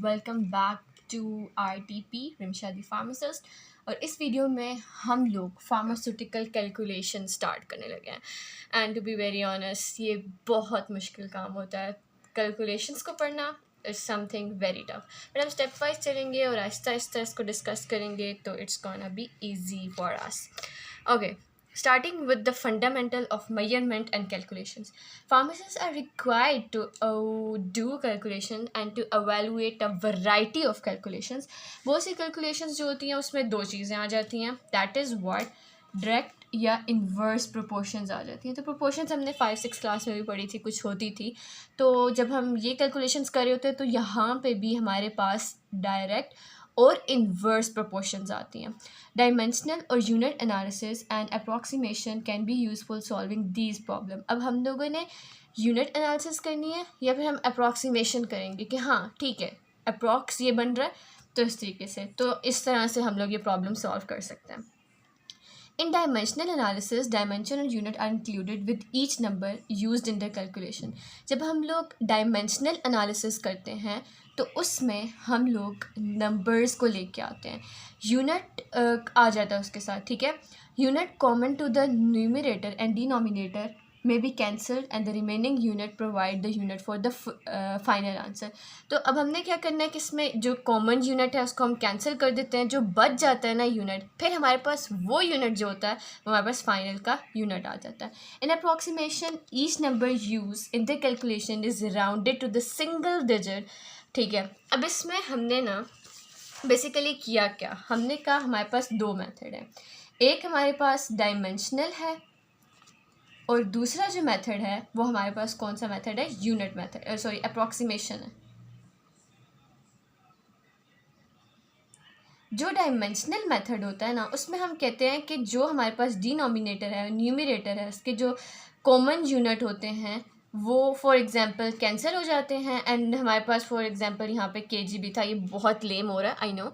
Welcome back to RTP Rimsha the pharmacist. और इस video में हम लोग फार्मास्यूटिकल कैलकुलेशन स्टार्ट करने लगे हैं। And to be very honest, ये बहुत मुश्किल काम होता है। कैलकुलेशंस को पढ़ना is something very tough, but हम स्टेप वाइज चलेंगे और आहिस्ता आहिस्ता इसको डिस्कस करेंगे तो it's gonna be easy for us. Okay, starting with the fundamental of measurement and calculations. Pharmacists are required to do calculation and to evaluate a variety of calculations. बहुत सी calculations जो होती हैं उसमें दो चीज़ें आ जाती हैं, that is what डायरेक्ट या इन्वर्स प्रोपोर्शंस आ जाती हैं। तो प्रोपोर्शंस हमने 5-6 क्लास में भी पढ़ी थी, कुछ होती थी। तो जब हम ये कैलकुलेशंस कर रहे होते हैं तो यहाँ पे भी हमारे पास डायरेक्ट और इन्वर्स प्रोपोर्शंस आती हैं। डायमेंशनल और unit analysis and approximation can be useful solving these problem. अब हम लोगों ने यूनिट एनालिसिस करनी है या फिर हम अप्रॉक्सीमेशन करेंगे कि हाँ ठीक है अप्रॉक्स ये बन रहा है, तो इस तरीके से, तो इस तरह से हम लोग ये प्रॉब्लम सॉल्व कर सकते हैं। In dimensional analysis, dimension and unit are included with each number used in the calculation. जब हम लोग dimensional analysis करते हैं तो उसमें हम लोग numbers को लेके आते हैं, unit आ जाता है उसके साथ, ठीक है। Unit common to the numerator and denominator may be cancelled and the remaining unit provide the unit for the final answer. तो अब हमने क्या करना है कि इसमें जो कॉमन यूनिट है उसको हम कैंसिल कर देते हैं, जो बच जाता है ना यूनिट, फिर हमारे पास वो यूनिट जो होता है वो हमारे पास फाइनल का यूनिट आ जाता है। In approximation each number use in the calculation is rounded to the single digit, ठीक है। अब इसमें हमने ना बेसिकली किया क्या, हमने कहा हमारे पास दो मेथड है, एक हमारे पास डायमेंशनल है और दूसरा जो मेथड है वो हमारे पास कौन सा मेथड है, यूनिट मेथड, सॉरी अप्रॉक्सीमेशन है। जो डायमेंशनल मेथड होता है ना उसमें हम कहते हैं कि जो हमारे पास डिनोमिनेटर है न्यूमरेटर है उसके जो कॉमन यूनिट होते हैं वो फॉर एग्जांपल कैंसिल हो जाते हैं। एंड हमारे पास फॉर एग्जांपल यहाँ पे केजी भी था, ये बहुत लेम हो रहा है आई नो,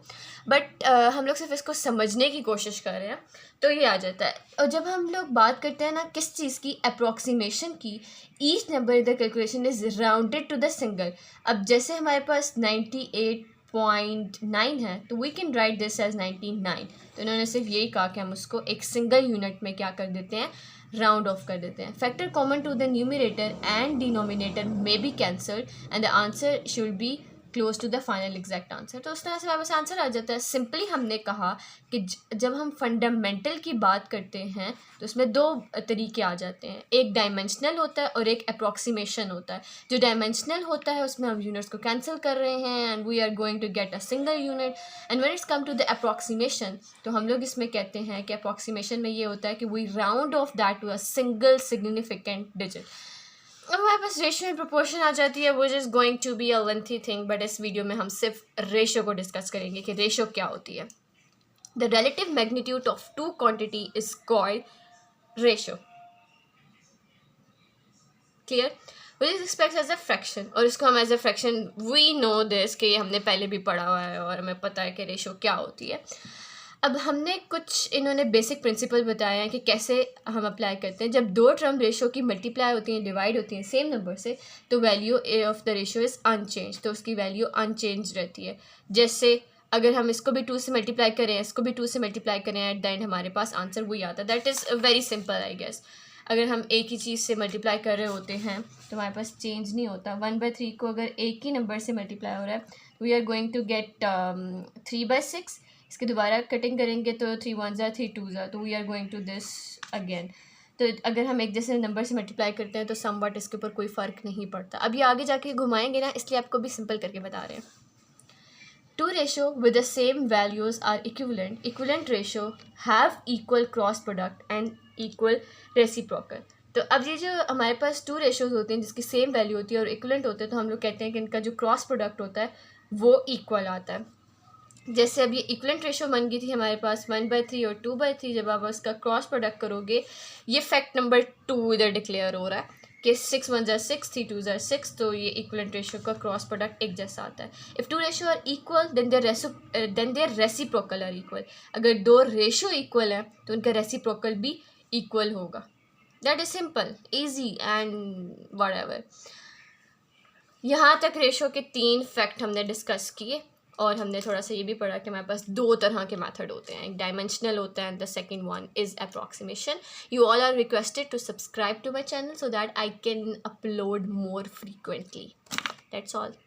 बट हम लोग सिर्फ इसको समझने की कोशिश कर रहे हैं तो ये आ जाता है। और जब हम लोग बात करते हैं ना किस चीज़ की, अप्रॉक्सीमेशन की, each number in the calculation is rounded to the single. अब जैसे हमारे पास 98.9 है तो we can write this as 99। तो इन्होंने सिर्फ यही कहा कि हम उसको एक सिंगल यूनिट में क्या कर देते हैं, राउंड ऑफ कर देते हैं। Factor common to the numerator and denominator may be cancelled and the answer should be close to the final exact answer. तो उस तरह से हमारे पास आंसर आ जाता है। सिंपली हमने कहा कि जब हम फंडामेंटल की बात करते हैं तो उसमें दो तरीके आ जाते हैं, एक डायमेंशनल होता है और एक अप्रॉक्सीमेशन होता है। जो डायमेंशनल होता है उसमें हम यूनिट्स को कैंसिल कर रहे हैं and we are going to get a single unit. And when it's come to the approximation तो हम लोग इसमें कहते हैं कि अप्रॉक्सीमेशन में ये होता है कि we round off that to a single significant digit. अब हमारे पास रेशियो एंड प्रोपोर्शन आ जाती है, which is going to be a lengthy thing, but इस वीडियो में हम सिर्फ रेशियो को डिस्कस करेंगे कि रेशियो क्या होती है। The relative magnitude of two quantity is called ratio, clear, which is expressed as a fraction. और इसको हम as a fraction, we know this कि हमने पहले भी पढ़ा हुआ है और हमें पता है कि रेशियो क्या होती है। अब हमने कुछ इन्होंने बेसिक प्रिंसिपल बताए हैं कि कैसे हम अप्लाई करते हैं। जब दो टर्म रेशियो की मल्टीप्लाई होती हैं, डिवाइड होती हैं सेम नंबर से, तो value of the ratio is unchange, तो उसकी वैल्यू अनचेंज रहती है। जैसे अगर हम इसको भी 2 से मल्टीप्लाई करें, इसको भी 2 से मल्टीप्लाई करें, एट द एंड हमारे पास आंसर वही आता है। That is very simple I guess. अगर हम एक ही चीज़ से मल्टीप्लाई कर रहे होते हैं तो हमारे पास चेंज नहीं होता। 1/3 को अगर एक ही नंबर से मल्टीप्लाई हो रहा है, we are going to get 3/6। इसके दोबारा कटिंग करेंगे तो 3 1 3 2, तो we are going to this again. तो अगर हम एक जैसे नंबर से मल्टीप्लाई करते हैं तो सम बट इसके ऊपर कोई फ़र्क नहीं पड़ता। अब ये आगे जाके घुमाएंगे ना, इसलिए आपको भी सिंपल करके बता रहे हैं। Two ratio with the same values are equivalent, equivalent ratio have equal cross product and equal reciprocal. तो अब ये जो हमारे पास 2 रेशियोज़ होते हैं जिसकी सेम वैल्यू होती है और इक्विवेलेंट होते हैं, तो हम लोग कहते हैं कि इनका जो क्रॉस प्रोडक्ट होता है वो इक्वल आता है। जैसे अब ये इक्विवेलेंट रेशियो बन गई थी हमारे पास 1/3 और 2/3, जब आप उसका क्रॉस प्रोडक्ट करोगे, ये फैक्ट नंबर 2 इधर डिक्लेयर हो रहा है कि 6 1 6, 3 2 6, तो ये इक्विवेलेंट रेशियो का क्रॉस प्रोडक्ट एक जैसा आता है। If two ratio are equal then their reciprocal are equal. अगर दो रेशियो इक्वल है तो उनका रेसिप्रोकल भी इक्वल होगा। That is simple, easy and whatever. यहाँ तक रेशो के 3 फैक्ट हमने डिस्कस किए, और हमने थोड़ा सा ये भी पढ़ा कि हमारे पास 2 तरह के मेथड होते हैं, एक डायमेंशनल होता है and the second one is approximation. You all are requested to subscribe to my channel so that I can upload more frequently. That's all.